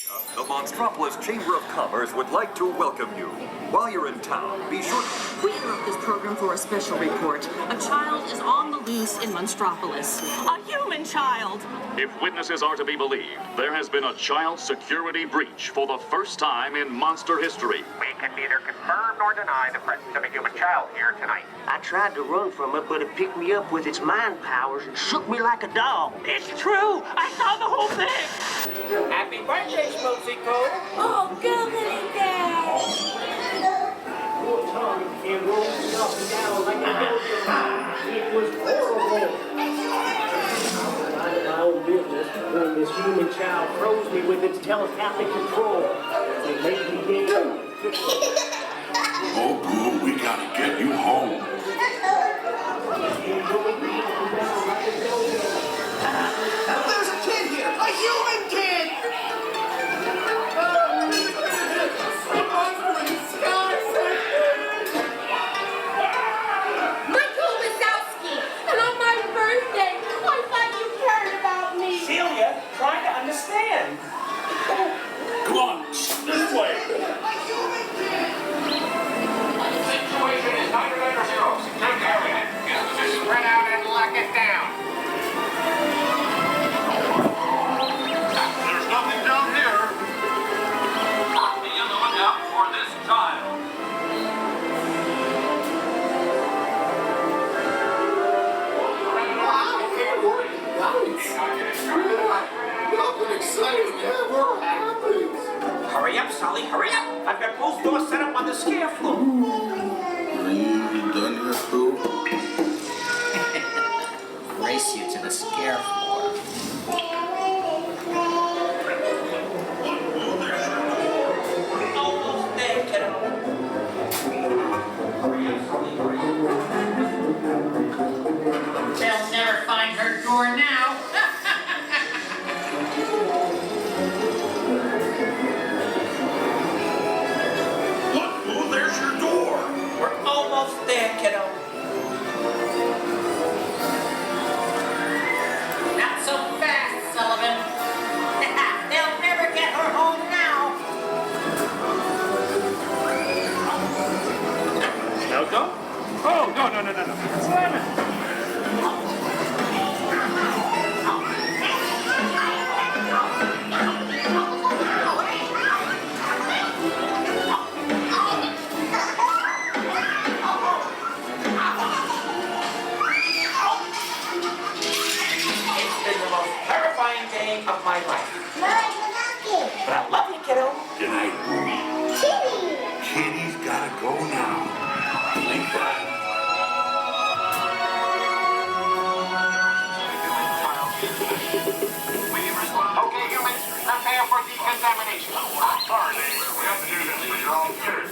The Monstropolis Chamber of Commerce would like to welcome you. While you're in town, be sure... We interrupt this program for a special report. A child is on the loose in Monstropolis. A human child! If witnesses are to be believed, there has been a child security breach for the first time in monster history. We can neither confirm nor deny the presence of a human child here tonight. I tried to run from it, but it picked me up with its mind powers and shook me like a dog. It's true! I saw the whole thing! Happy birthday, Smokesy Cole. Oh, goodness, Dad. Poor Tommy can't roll me up and down like a dog. It was horrible. Minding my own business when this human child froze me with its telepathic control. It made me dead. Oh, Boo, we gotta get you home. There's a kid here! A human kid! Michael Wazowski, and on my birthday, I thought you cared about me. Celia, trying to understand. Come on, this way. Situation is 900 under 0. Secure the area. Spread out and lock it down. There's nothing down here. Be on the lookout for this child. Nothing exciting ever happens! Hurry up, Sulley, hurry up. I've got both doors set up on the scare floor. Are you done yet, Boo? Race you to the scare floor. Almost there, kiddo. Hurry up, Sulley, hurry up. They'll never find her door now. Look, Boo, there's your door. We're almost there, kiddo. Not so fast, Sullivan. They'll never get her home now. No go? Oh, no. Slam it. It's been the most terrifying day of my life. But I love you, kiddo. Good night, Boo. Kitty's gotta go now. Like that. Okay, humans, prepare for decontamination. Sorry, Dave. We have to do this for your own good.